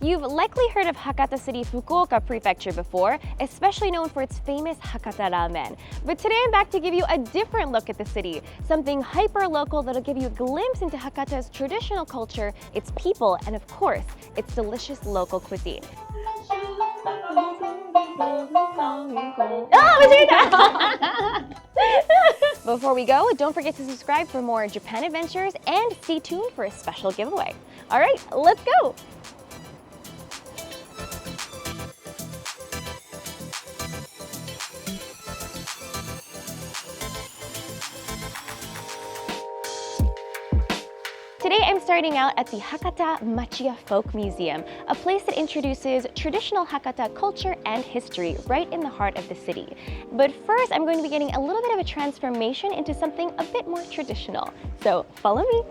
You've likely heard of Hakata City, Fukuoka Prefecture before, especially known for its famous Hakata ramen. But today I'm back to give you a different look at the city, something hyper-local that'll give you a glimpse into Hakata's traditional culture, its people, and of course, its delicious local cuisine. Before we go, don't forget to subscribe for more Japan adventures and stay tuned for a special giveaway. All right, let's go! Today I'm starting out at the Hakata Matcha Folk Museum, a place that introduces traditional Hakata culture and history right in the heart of the city. But first, I'm going to be getting a little bit of a transformation into something a bit more traditional. So follow me.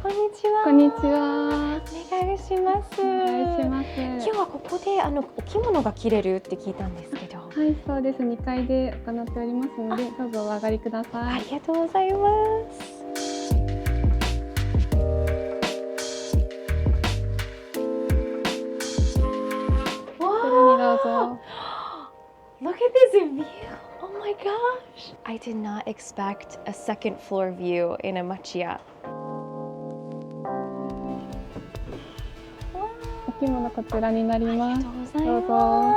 Konnichiwa. こんにちは。お願いします。お願いします。今日はここでお着物が着れるって聞いたんですけど。はい、そうです。2階で行っておりますので、どうぞお上がりください。ありがとうございます。どうぞ。Look at this view! Oh my gosh! I did not expect a second floor view in a matcha. お着物こちらになります。どうぞ。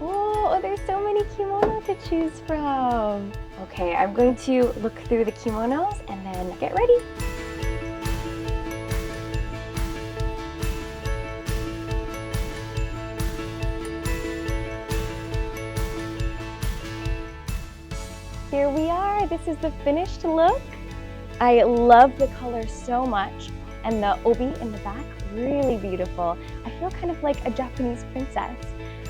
Oh, there's so many kimono to choose from. Okay, I'm going to look through the kimonos and then get ready. Here we are. This is the finished look. I love the color so much, and the obi in the back, really beautiful. I feel kind of like a Japanese princess.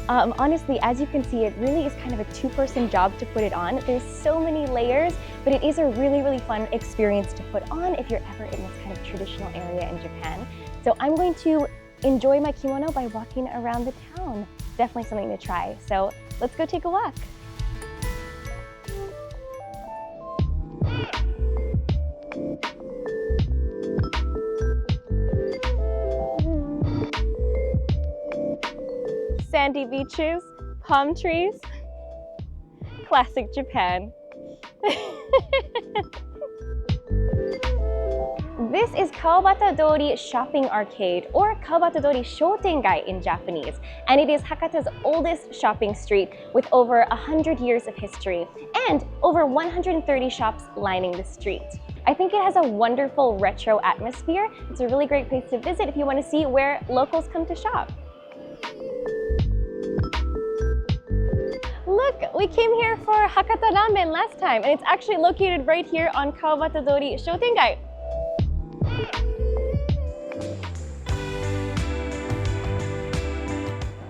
Honestly, as you can see, it really is kind of a two-person job to put it on. There's so many layers, but it is a really fun experience to put on if you're ever in this kind of traditional area in Japan. So I'm going to enjoy my kimono by walking around the town. Definitely something to try. So let's go take a walk. Sandy beaches, palm trees, classic Japan. This is Kawabata Dori Shopping Arcade, or Kawabata Dori Shotengai in Japanese, and it is Hakata's oldest shopping street with over 100 years of history and over 130 shops lining the street. I think it has a wonderful retro atmosphere. It's a really great place to visit if you want to see where locals come to shop. Look, we came here for Hakata Ramen last time, and it's actually located right here on Kawabata Dori Shotengai.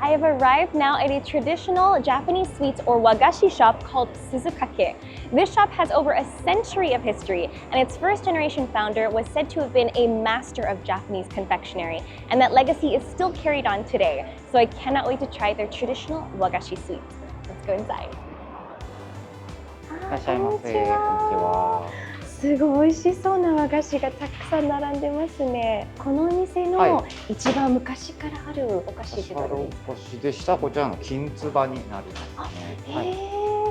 I have arrived now at a traditional Japanese sweets or Wagashi shop called Shizuka. This shop has over a century of history, and its first generation founder was said to have been a master of Japanese confectionery, and that legacy is still carried on today. So I cannot wait to try their traditional Wagashi sweets. Let's go inside. いらっしゃいませ。こんにちは。すごい美味しそうな和菓子がたくさん並んでますね。このお店の一番昔からあるお菓子ってどれですか？お菓子でしたこちらの金つばになりますね。はい。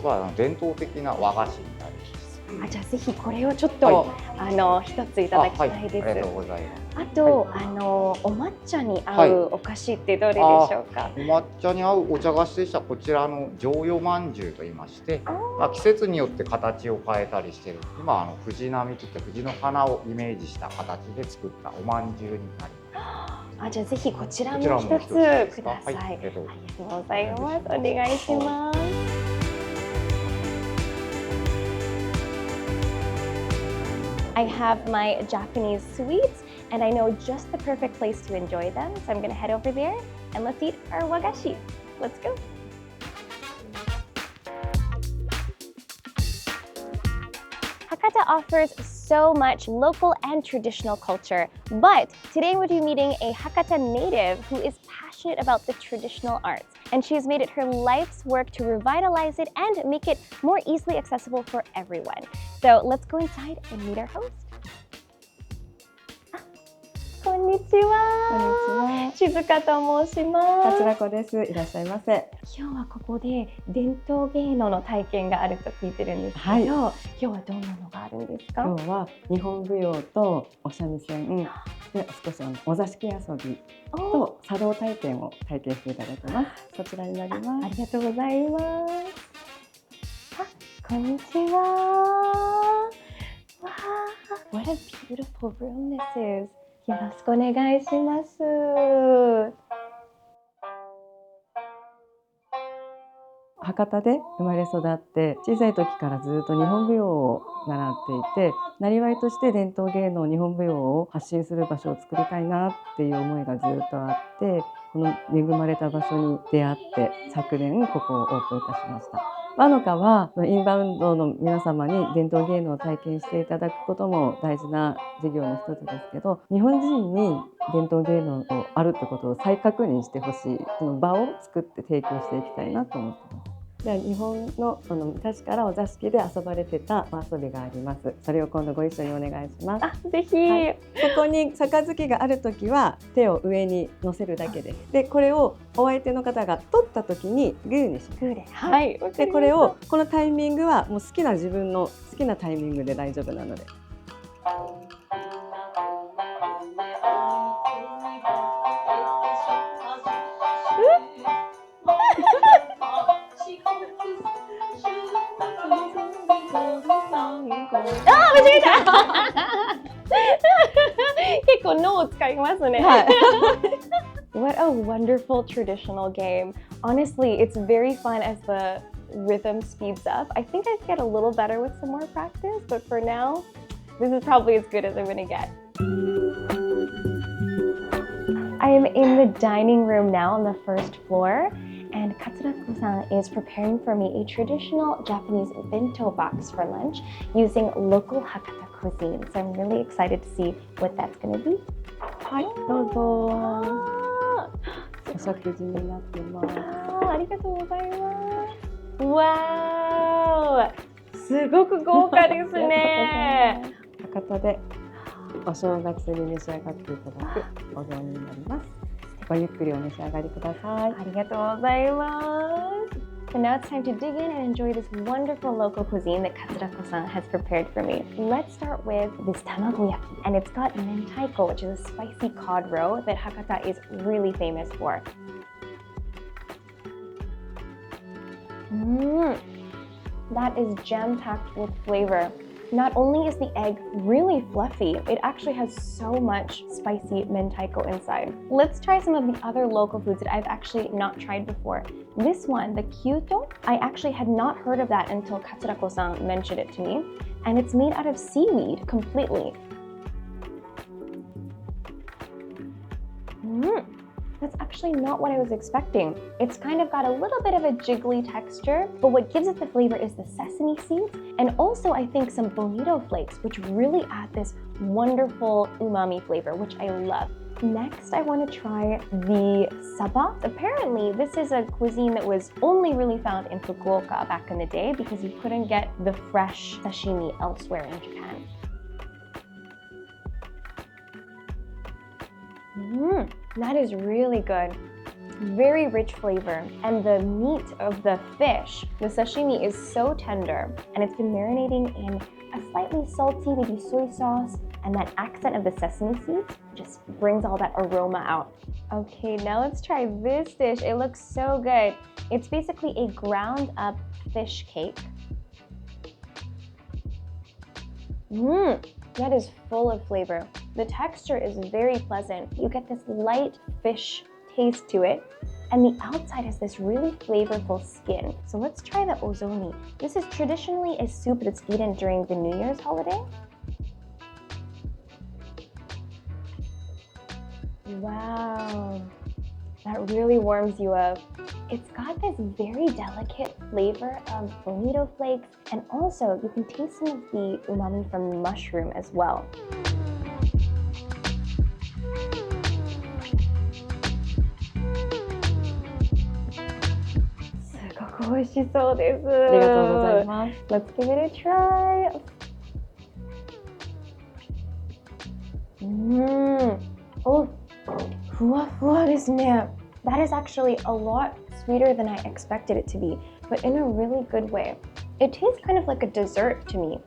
は伝統的な和菓子になります。じゃあぜひこれをちょっと、一ついただきたいです。ありがとうございます。あと、お抹茶に合うお菓子ってどれでしょうか？お抹茶に合うお茶菓子でしたらこちらの上与まんじゅうと言いまして、季節によって形を変えたりしている。今藤波といって藤の花をイメージした形で作ったおまんじゅうになります。じゃあぜひこちらも一つください。ありがとうございます。お願いします。I have my Japanese sweets, and I know just the perfect place to enjoy them. So I'm going to head over there and let's eat our wagashi. Let's go. Hakata offers so much local and traditional culture, but today we'll be meeting a Hakata native who is passionate about the traditional arts. and she has made it her life's work to revitalize it and make it more easily accessible for everyone. So let's go inside and meet our host. こんにちは。静香と申します。桂子です。いらっしゃいませ。今日はここで伝統芸能の体験があると聞いてるんですけど、今日はどんなのがあるんですか？今日は日本舞踊とお三味線で少しお座敷遊びと茶道体験を体験していただきます。そちらになります。ありがとうございます。こんにちは。What a beautiful room this is. よろしくお願いします。博多で生まれ育って小さい時からずっと日本舞踊を習っていて、なりわいとして伝統芸能日本舞踊を発信する場所を作りたいなっていう思いがずっとあって、この恵まれた場所に出会って昨年ここをオープンいたしました。和のかはインバウンドの皆様に伝統芸能を体験していただくことも大事な事業の一つですけど、日本人に伝統芸能をあるってことを再確認してほしい、その場を作って提供していきたいなと思ってます。では日本の昔からお座敷で遊ばれてたお遊びがあります。それを今度ご一緒にお願いします。ぜひ、ここに杯があるときは手を上に乗せるだけです。でこれをお相手の方が取ったときにグーにします。でこれをこのタイミングはもう自分の好きなタイミングで大丈夫なので。間違えた結構脳を使いますね。What a wonderful traditional game. Honestly, it's very fun as the rhythm speeds up. I think I'd get a little better with some more practice, but for now, this is probably as good as I'm gonna get. I am in the dining room now on the first floor, and Katsurako-san is preparing for me a traditional Japanese bento box for lunch using local Hakata cuisine. So I'm really excited to see what that's going to be. はい、どうぞ。お食事になってます。ありがとうございます。わー、すごく豪華ですね。博多でお正月に召し上がっていただくお雑煮になります。ごゆっくりお召し上がりください。ありがとうございます。So now it's time to dig in and enjoy this wonderful local cuisine that Katsurako-san has prepared for me. Let's start with this tamagoyaki, and it's got mentaiko, which is a spicy cod roe that Hakata is really famous for. That is jam-packed with flavor. Not only is the egg really fluffy, it actually has so much spicy mentaiko inside. Let's try some of the other local foods that I've actually not tried before. This one, the kyuto, I actually had not heard of that until Katsurako-san mentioned it to me. And it's made out of seaweed completely. That's actually not what I was expecting. It's kind of got a little bit of a jiggly texture, but what gives it the flavor is the sesame seeds and also I think some bonito flakes, which really add this wonderful umami flavor, which I love. Next, I want to try the saba. Apparently, this is a cuisine that was only really found in Fukuoka back in the day because you couldn't get the fresh sashimi elsewhere in Japan. That is really good. Very rich flavor, and the meat of the fish, the sashimi, is so tender, and it's been marinating in a slightly salty maybe soy sauce, and that accent of the sesame seeds just brings all that aroma out. Okay, now let's try this dish. It looks so good. It's basically a ground up fish cake. That is full of flavor. The texture is very pleasant. You get this light fish taste to it, and the outside has this really flavorful skin. So let's try the ozoni. This is traditionally a soup that's eaten during the New Year's holiday. Wow, that really warms you up. It's got this very delicate flavor of bonito flakes, and also you can taste some of the umami from the mushroom as well. 美味しそうです。ありがとうございます。Let's give it a try. お、ふわふわですね。That is actually a lot sweeter than I expected it to be, but in a really good way. It tastes kind of like a dessert to me.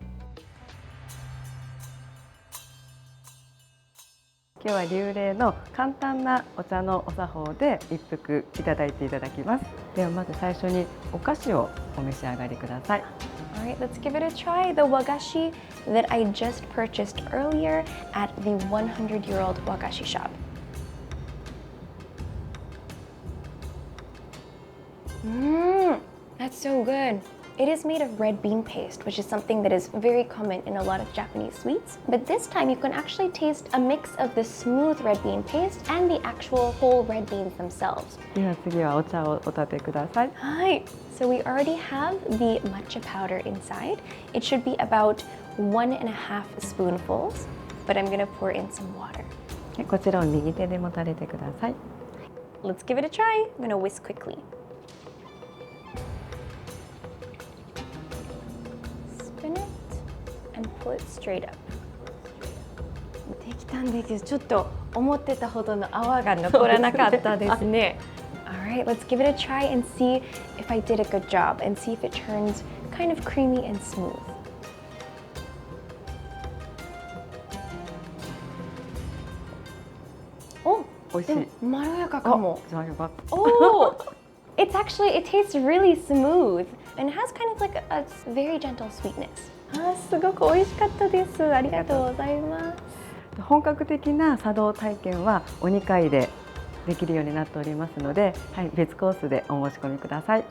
今日は流麗の簡単なお茶のお作法で一服いただいていただきます。ではまず最初にお菓子をお召し上がりください。Alright, let's give it a try. The Wagashi that I just purchased earlier at the 100-year-old Wagashi shop. That's so good. It is made of red bean paste, which is something that is very common in a lot of Japanese sweets. But this time you can actually taste a mix of the smooth red bean paste and the actual whole red beans themselves. では次はお茶をお立てください。Hi. So we already have the matcha powder inside. It should be about 1.5 spoonfuls, but I'm gonna pour in some water. こちらを右手で持たれてください。Let's give it a try. I'm gonna whisk quickly. Spin it and pull it straight up. できたんですけど、ちょっと思ってたほどの泡が残らなかったですね。Alright, let's give it a try and see if I did a good job and see if it turns kind of creamy and smooth. Oh, 美味しい。まろやかかも。じゃあよかった。Oh, it tastes really smooth and it has kind of like a very gentle sweetness. すごく美味しかったです。ありがとうございます。本格的な茶道体験はお2回でできるようになっておりますので、はい、別コースでお申し込みください。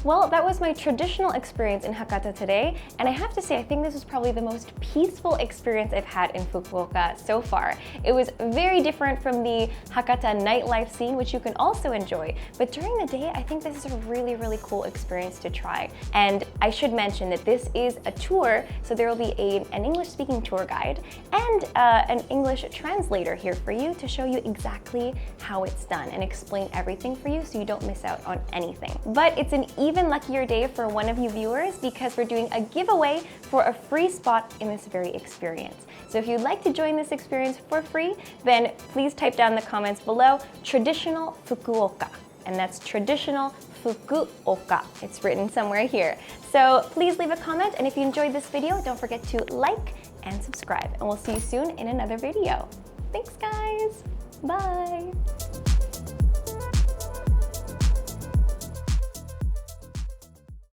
Well, that was my traditional experience in Hakata today, and I have to say I think this was probably the most peaceful experience I've had in Fukuoka so far. It was very different from the Hakata nightlife scene, which you can also enjoy, but during the day I think this is a really, really cool experience to try. And I should mention that this is a tour, so there will be an English-speaking tour guide and an English translator here for you to show you exactly how it's done and explain everything for you so you don't miss out on anything. But it's an even luckier day for one of you viewers because we're doing a giveaway for a free spot in this very experience. So if you'd like to join this experience for free, then please type down in the comments below traditional Fukuoka, and that's traditional Fukuoka. It's written somewhere here. So please leave a comment, and if you enjoyed this video, don't forget to like and subscribe, and we'll see you soon in another video. Thanks guys, bye.